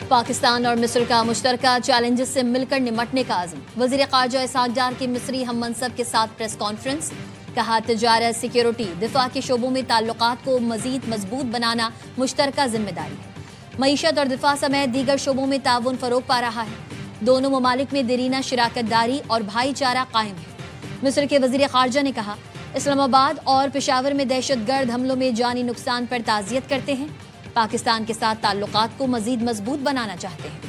पाकिस्तान और मिस्र का मुश्तरका चैलेंजेस से मिलकर निमटने का आज़म। वज़ीर ख़ारजा इसहाक डार की मिस्री हम मनसब के साथ प्रेस कॉन्फ्रेंस। कहा, तिजारत, सिक्योरिटी, दिफा के शोबों में ताल्लुकात को मजीद मजबूत बनाना मुश्तरका जिम्मेदारी है। मईशत और दिफा समेत दीगर शोबों में ताउन फरोग पा रहा है। दोनों ममालिक में देरीना शराकत दारी और भाईचारा कायम है। मिस्र के वज़ीर ख़ारजा ने कहा, इस्लामाबाद और पेशावर में दहशतगर्द हमलों में जानी नुकसान पर ताज़ियत करते हैं। पाकिस्तान के साथ ताल्लुकात को मजीद मजबूत बनाना चाहते हैं।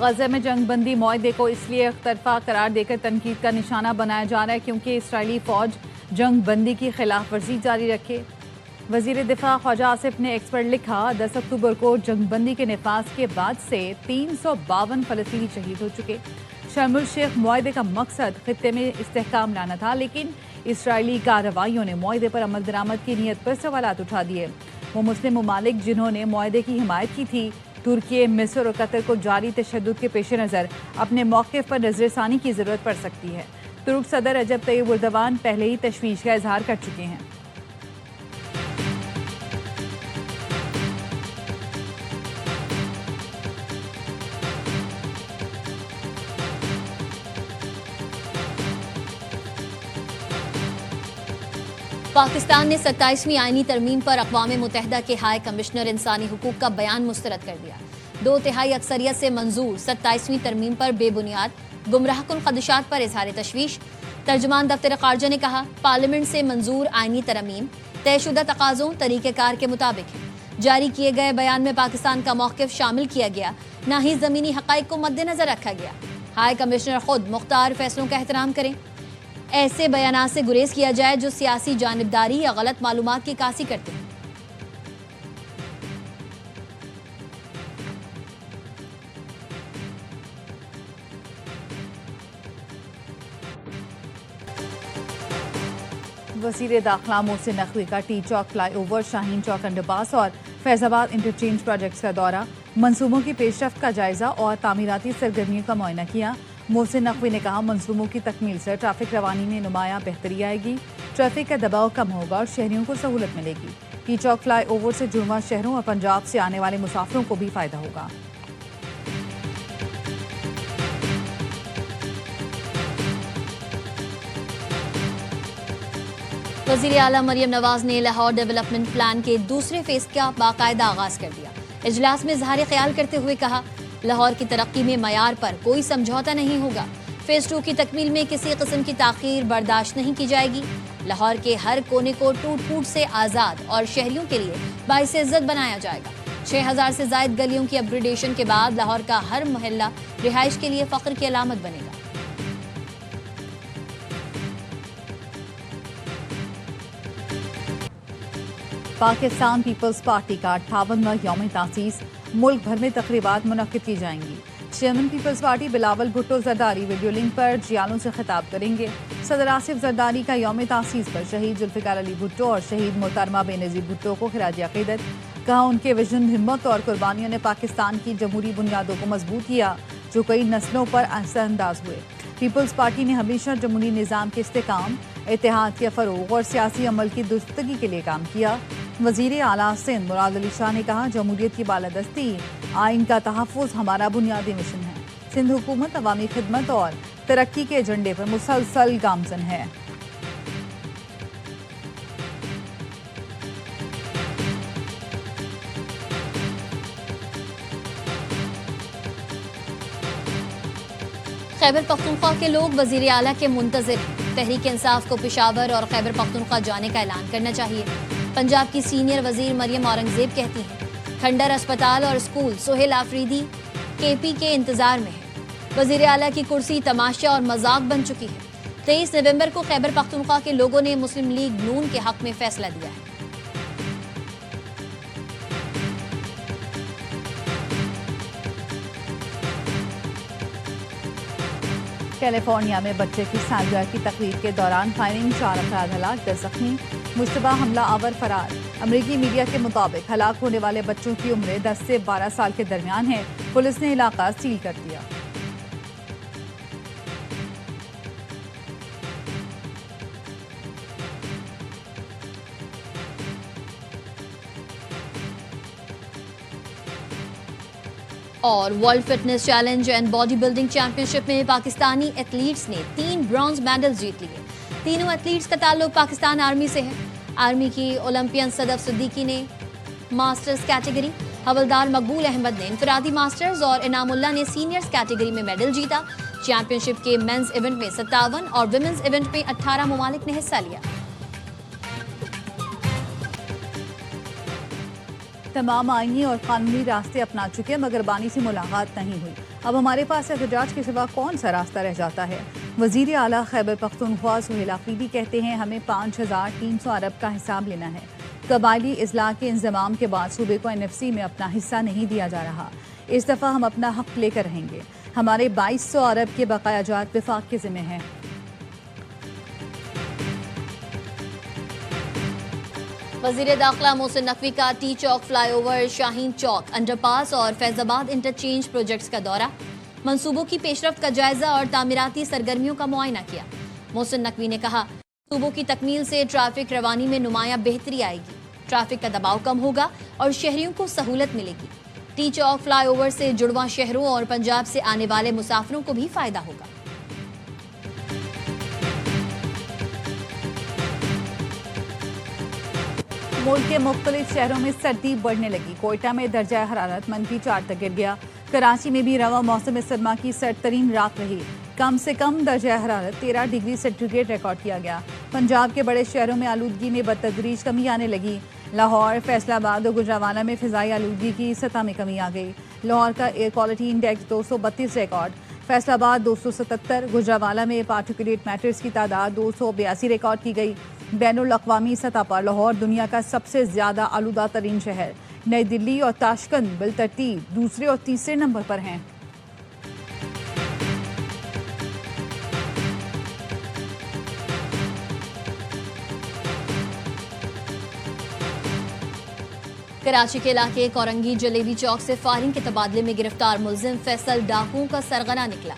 गज़ा में जंगबंदी मुआहदे को इसलिए एकतरफा करार देकर तनकीद का निशाना बनाया जा रहा है क्योंकि इसराइली फ़ौज जंगबंदी की खिलाफ वर्जी जारी रखे। वज़ीर दिफा ख्वाजा आसिफ ने एक्स पर लिखा, 10 अक्टूबर को जंगबंदी के नफाज के बाद से 352 फ़लस्तीनी शहीद हो चुके। शर्मुल शेख मुआहदे का मकसद खित्ते में इस्तेहकाम लाना था, लेकिन इसराइली कार्रवाइयों ने मुआहदे पर अमल दरामद की नीयत पर सवालात उठा दिए। वो मुस्लिम ममालिक जिन्होंने मुआहदे की हिमायत की थी, तुर्की, मिस्र और कतर को जारी तशद्दुद के पेश नज़र अपने मौक़िफ़ पर नज़रसानी की ज़रूरत पड़ सकती है। तुर्क सदर रजब तय्यिब एर्दोगान पहले ही तशवीश का इजहार कर चुके हैं। पाकिस्तान ने 27वीं आईनी तरमीम पर अक़वाम मुत्तहिदा के हाई कमिश्नर इंसानी हुकूक का बयान मुस्तरद कर दिया। 2/3 अक्सरियत से मंजूर 27वीं तरमीम पर बेबुनियाद गुमराहकुन ख़दशात पर इजहार तशवीश। तर्जुमान दफ्तर ख़ारजा ने कहा, पार्लियामेंट से मंजूर आईनी तरमीम तयशुदा तकाज़ों तरीक़ेकार के मुताबिक है। जारी किए गए बयान में पाकिस्तान का मौक़िफ़ शामिल किया गया, न ही ज़मीनी हक़ाइक़ को मद्देनज़र रखा गया। हाई कमिश्नर खुद मुख्तार फैसलों का एहतराम करें। ऐसे बयानात से गुरेज किया जाए जो सियासी जानिबदारी या गलत मालूमात की कासी करते हैं। वज़ीर दाखिला मोहसिन नकवी का टी चौक फ्लाईओवर, शाहीन चौक अंडरपास और फैज़ाबाद इंटरचेंज प्रोजेक्ट्स का दौरा, मंसूबों की पेशरफ्त का जायजा और तामीराती सरगर्मियों का मुआयना किया। मोहसिन नकवी ने कहा, मंसूबों की तकमील से ट्रैफिक रवानी में नुमाया बेहतरी आएगी, ट्रैफिक का दबाव कम होगा और शहरियों को सहूलत मिलेगी। टी चौक फ्लाईओवर से जुड़वा शहरों और पंजाब से आने वाले मुसाफिरों को भी फायदा होगा। वज़ीर आला मरियम नवाज ने लाहौर डेवलपमेंट प्लान के दूसरे फेज का बाकायदा आगाज कर दिया। इजलास में इज़हार ख्याल करते हुए कहा, लाहौर की तरक्की में मयार पर कोई समझौता नहीं होगा। फेज 2 की तकमील में किसी किस्म की ताख़ीर बर्दाश्त नहीं की जाएगी। लाहौर के हर कोने को टूट फूट से आज़ाद और शहरियों के लिए बाइस इज्जत बनाया जाएगा। 6000 से ज़ायद गलियों की अपग्रेडेशन के बाद लाहौर का हर मोहल्ला रिहाइश के लिए फ़ख्र की अलामत बनेगा। पाकिस्तान पीपल्स पार्टी का 58वां यौम तासीस, मुल्क भर में तकरीबात मुनक्किद की जाएंगी। Chairman Peoples Party Bilawal Bhutto Zardari video link पर जियालों से खिताब करेंगे। सदर आसिफ जरदारी का यौम तासीस पर शहीद जुल्फ़िकार अली भुट्टो और शहीद मोहतरमा बेनज़ीर भुट्टो को खिराज अक़ीदत। कहा, उनके विजन, हिम्मत और कुर्बानियों ने पाकिस्तान की जमहूरी बुनियादों को मजबूत किया, जो कई नस्लों पर असरअंदाज हुए। पीपल्स पार्टी ने हमेशा जमहूरी निज़ाम के इस्तेकाम, इत्तेहाद के फ़रोग़ और सियासी अमल की दुरुस्तगी के लिए काम किया। वज़ीर आला सिंध मुराद अली शाह ने कहा, जमहूरियत की बालादस्ती, आइन का तहफ़्फ़ुज़ हमारा बुनियादी मिशन है। सिंध हुकूमत अवामी खिदमत और तरक्की के एजेंडे पर मुसलसल गामज़न है। खैबर पख्तूनख्वा के लोग वज़ीर आला के मुंतज़िर हैं। तहरीक इंसाफ को पेशावर और खैबर पख्तूनख्वा जाने का ऐलान करना चाहिए। पंजाब की सीनियर वज़ीर मरियम औरंगज़ेब कहती हैं, खंडर अस्पताल और स्कूल सुहेल आफरीदी KP के इंतजार में है। वज़ीर आला की कुर्सी तमाशा और मजाक बन चुकी है। 23 नवंबर को खैबर पख्तूनख्वा के लोगों ने मुस्लिम लीग नून के हक में फैसला दिया है। कैलिफोर्निया में बच्चे की सालगिरह की तकरीब के दौरान फायरिंग, 4 अफराद हलाक, 10 जख्मी, मुश्तबा हमला आवर फरार। अमरीकी मीडिया के मुताबिक हलाक होने वाले बच्चों की उम्र 10 से 12 साल के दरमियान है। पुलिस ने इलाका सील कर दिया। और world fitness challenge and body building championship में पाकिस्तानी एथलीट्स ने 3 ब्रॉन्ज मेडल जीत लिए। तीनों एथलीट्स का ताल्लुक पाकिस्तान आर्मी से है। आर्मी की ओलंपियन सदफ सिद्दीकी ने मास्टर्स कैटेगरी, हवलदार मकबूल अहमद ने इनफरादी मास्टर्स और इनामुल्लाह ने सीनियर्स कैटेगरी में मेडल जीता। चैंपियनशिप के मेंस इवेंट में 57 और विमेंस इवेंट में 18 ममालिक ने हिस्सा लिया। तमाम आईनी और कानूनी रास्ते अपना चुके मगर बानी से मुलाकात नहीं हुई। अब हमारे पास एहतजाज के सिवा कौन सा रास्ता रह जाता है। वजीर आला खैबर पख्तूनख्वा सुहेल आफरीदी कहते हैं हमें 5300 अरब का हिसाब लेना है। कबायली इजलाह के इंजमाम के बाद सूबे को NFC में अपना हिस्सा नहीं दिया जा रहा। इस दफ़ा हम अपना हक लेकर रहेंगे। हमारे 2200 अरब के बकायाजात विफाक के जिम्मे हैं। वजीर दाखिला मोहसिन नकवी का टी चौक फ्लाईओवर, शाहीन चौक, अंडरपास और फैजाबाद इंटरचेंज प्रोजेक्ट्स का दौरा, मंसूबों की पेशरफ्त का जायजा और तामीराती सरगर्मियों का मुआयना किया। मोहसिन नकवी ने कहा मंसूबों की तकमील से ट्रैफिक रवानी में नुमायां बेहतरी आएगी, ट्रैफिक का दबाव कम होगा और शहरियों को सहूलत मिलेगी। टी चौक फ्लाईओवर से जुड़वा शहरों और पंजाब से आने वाले मुसाफिरों को भी फायदा होगा। मुल्क के मुख्तलिफ शहरों में सर्दी बढ़ने लगी। कोयटा में दर्जा हरारत -4 तक गिर गया। कराची में भी रवा मौसम सरमा की सर्दतरीन रात रही। कम से कम दर्जा हरारत 13 डिग्री सेंटीग्रेड रिकॉर्ड किया गया। पंजाब के बड़े शहरों में आलूदगी में बतदरीज कमी आने लगी। लाहौर, फैसलाबाद और गुजरावाला में फिजाई आलूदगी की सतह में कमी आ गई। लाहौर का air quality index 232 record, Faisalabad 277, Gujranwala में पार्टिकुलेट मैटर्स की तादाद 282 रिकॉर्ड की गई। बैनुल अक़वामी सतह पर लाहौर दुनिया का सबसे ज्यादा आलूदा तरीन शहर। नई दिल्ली और ताशकंद बिलतरतीब दूसरे और तीसरे नंबर पर हैं। कराची के इलाके कोरंगी जलेबी चौक से फायरिंग के तबादले में गिरफ्तार मुलजिम फैसल डाकुओं का सरगना निकला।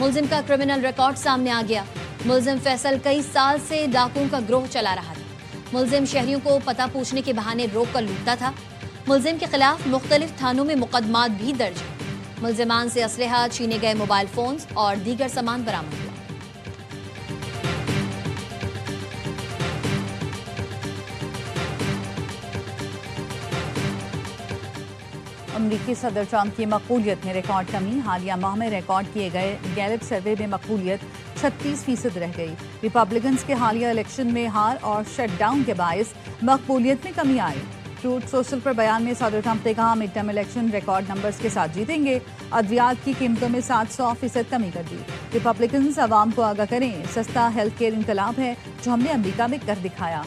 मुलजिम का क्रिमिनल रिकॉर्ड सामने आ गया। मुलजिम फैसल कई साल से डाकुओं का ग्रोह चला रहा था। मुलजिम शहरियों को पता पूछने के बहाने रोक कर लूटता था। मुलजिम के खिलाफ मुख्तलिफ थानों में मुकदमात भी दर्ज है। मुलजिमान से असलहा, छीने गए मोबाइल फोन्स और दीगर सामान बरामद हुआ। अमरीकी सदर ट्रंप की मकबूलियत में रिकॉर्ड कमी। हालिया माह में रिकॉर्ड किए गए गैलप सर्वे में मकबूलियत 36% रह गई। रिपब्लिकन्स के हालिया इलेक्शन में हार और शटडाउन के बायस मकबूलियत में कमी आई। ट्रूथ सोशल पर बयान में सदर ट्रंप ने कहा mid term election record numbers के साथ जीतेंगे। अद्वियात की कीमतों में 700% कमी कर दी। रिपब्लिकन्स अवाम को आगाह करें, सस्ता हेल्थ केयर इनकलाब है जो हमने अमरीका में कर दिखाया।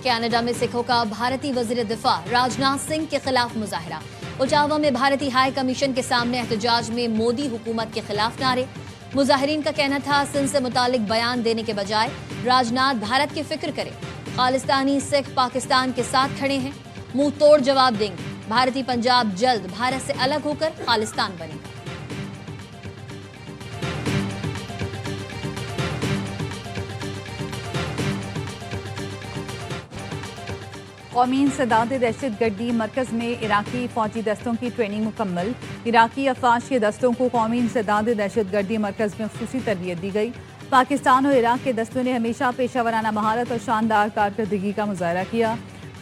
कनाडा में सिखों का भारतीय वजीर दिफा राजनाथ सिंह के खिलाफ मुजाहरा। ओटावा में भारतीय हाई कमीशन के सामने एहतजाज में मोदी हुकूमत के खिलाफ नारे। मुजाहिरीन का कहना था सिंध से मुतालिक बयान देने के बजाय राजनाथ भारत की फिक्र करें। खालिस्तानी सिख पाकिस्तान के साथ खड़े हैं, मुंह तोड़ जवाब देंगे। भारतीय पंजाब जल्द भारत से अलग होकर खालिस्तान बनेगा। कौमी इंसदाद दहशतगर्दी मरकज़ में इराकी फौजी दस्तों की ट्रेनिंग मुकम्मल। इराकी अफवाज के दस्तों को कौमी इंसदाद दहशतगर्दी मरकज़ में खुसूसी तरबियत दी गई। पाकिस्तान और इराक के दस्तों ने हमेशा पेशावराना महारत और शानदार कारकर्दगी का मुजाहरा किया।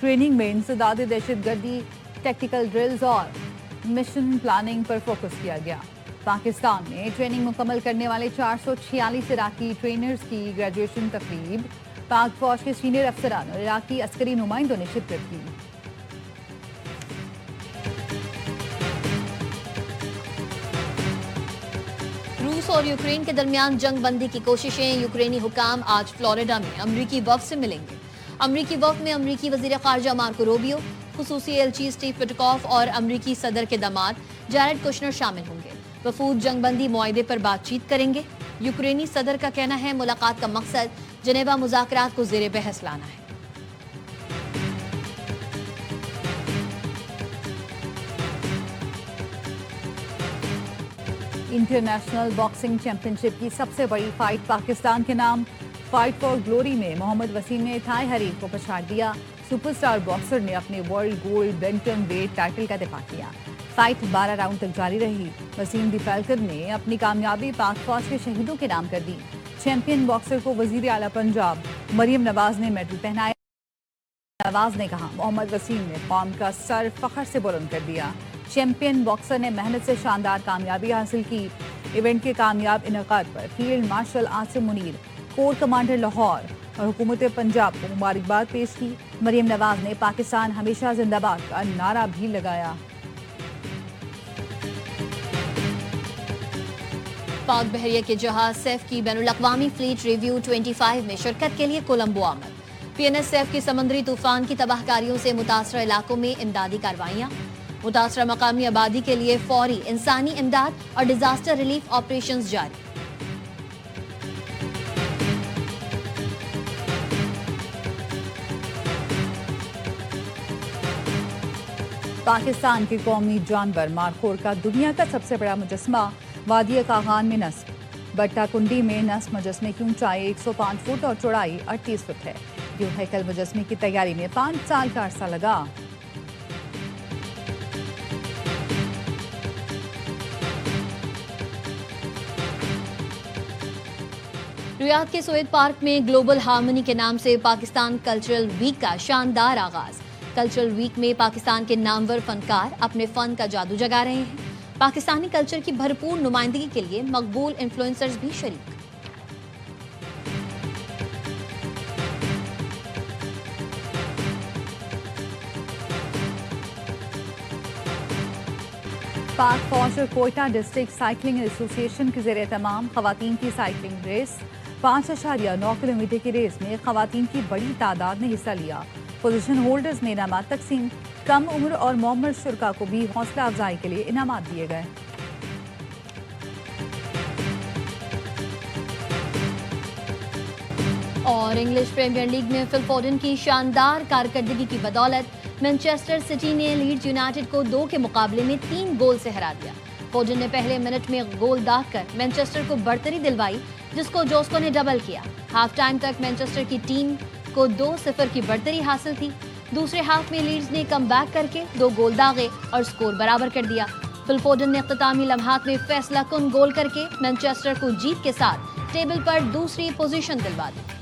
ट्रेनिंग में इंसदाद दहशतगर्दी, टेक्टिकल ड्रिल्स और मिशन प्लानिंग पर फोकस किया गया। पाकिस्तान में ट्रेनिंग मुकम्मल करने वाले 446 इराकी ट्रेनर्स की ग्रेजुएशन तकरीब पाक फौज के सीनियर अफसरान और इराकी अस्करी नुमाइंदों ने शिरकत की। रूस और यूक्रेन के दरमियान जंग बंदी की कोशिशें। यूक्रेनी हुकाम आज फ्लोरिडा में अमरीकी वफ़द से मिलेंगे। अमरीकी वफ़द में अमरीकी वज़ीर ख़ारजा मार्को रूबियो, खुसूसी एलची स्टीव विटकॉफ और अमरीकी सदर के दामाद जैरेड कुशनर शामिल होंगे। वफूद जंगबंदी मुआहदे पर बातचीत करेंगे। यूक्रेनी सदर का कहना है मुलाकात का मकसद जनेवा मुज़ाकरात को ज़ेरे बहस लाना है। इंटरनेशनल बॉक्सिंग चैंपियनशिप की सबसे बड़ी फाइट पाकिस्तान के नाम। फाइट फॉर ग्लोरी में मोहम्मद वसीम ने थाई हरीफ को पछाड़ दिया। सुपरस्टार बॉक्सर ने अपने world gold bantamweight title का दिफा किया। फाइट 12 राउंड तक जारी रही। वसीम दी फैल्कन ने अपनी कामयाबी पाक फौज के शहीदों के नाम कर दी। चैंपियन बॉक्सर को वजीर आला पंजाब मरियम नवाज ने मेडल पहनाया। नवाज ने कहा, मोहम्मद वसीम ने कौम का सर फखर से बुलंद कर दिया। चैंपियन बॉक्सर ने मेहनत से शानदार कामयाबी हासिल की। इवेंट के कामयाब इनेकाद पर field marshal Asim Munir, core commander Lahore और हुकूमत पंजाब को मुबारकबाद पेश की। मरियम नवाज ने पाकिस्तान हमेशा जिंदाबाद का नारा भी लगाया। पाक बहरिया के जहाज सैफ की बैनुल-अक़वामी फ्लीट रिव्यू 25 में शिरकत के लिए कोलंबो आमद। PNS सैफ की समंदरी तूफान की तबाहकारियों से मुतासरा इलाकों में इमदादी कार्रवाइयाँ। मुतासरा मकामी आबादी के लिए फौरी इंसानी इमदाद और डिजास्टर रिलीफ ऑपरेशंस जारी। पाकिस्तान के कौमी जानवर मारखोर का दुनिया का सबसे बड़ा मुजस्मा वादी कागान में नस्ब। बट्टा कुंडी में नस्ब मुजस्मे की ऊंचाई 105 फुट और चौड़ाई 38 फुट है। यूं हैकल मुजस्मे की तैयारी में 5 साल का अरसा लगा। रियाद के सोएद पार्क में ग्लोबल हार्मनी के नाम से पाकिस्तान कल्चरल वीक का शानदार आगाज। कल्चरल वीक में पाकिस्तान के नामवर फनकार अपने फन का जादू जगा रहे हैं। पाकिस्तानी कल्चर की भरपूर नुमाइंदगी के लिए मकबूल इन्फ्लुएंसर्स भी शरीक। पाक फौज और कोयटा डिस्ट्रिक्ट साइकिलिंग एसोसिएशन के ज़रिए तमाम खवातीन की साइकिलिंग रेस 5.9 किलोमीटर की रेस में खवातीन की बड़ी तादाद ने हिस्सा लिया। पोजीशन होल्डर्स में इनामात तकसीम। कम उम्र और मोमर शुरा को भी हौसला अफजाई के लिए इनामात दिए गए। और इंग्लिश प्रीमियर लीग में फिल फोडन की शानदार कारकर्दगी की बदौलत मैनचेस्टर सिटी ने लीड्स यूनाइटेड को 2 के मुकाबले में 3 गोल से हरा दिया। फोडन ने पहले मिनट में गोल दागकर मैनचेस्टर को बढ़तरी दिलवाई, जिसको जोस्को ने डबल किया। हाफ टाइम तक मैनचेस्टर की टीम को 2-0 की बढ़तरी हासिल थी। दूसरे हाफ में लीड्स ने कम बैक करके 2 गोल दागे और स्कोर बराबर कर दिया। फिल फोडन ने इख्तितामी लम्हात में फैसला कुन गोल करके मैनचेस्टर को जीत के साथ टेबल पर दूसरी पोजीशन दिलवा दी।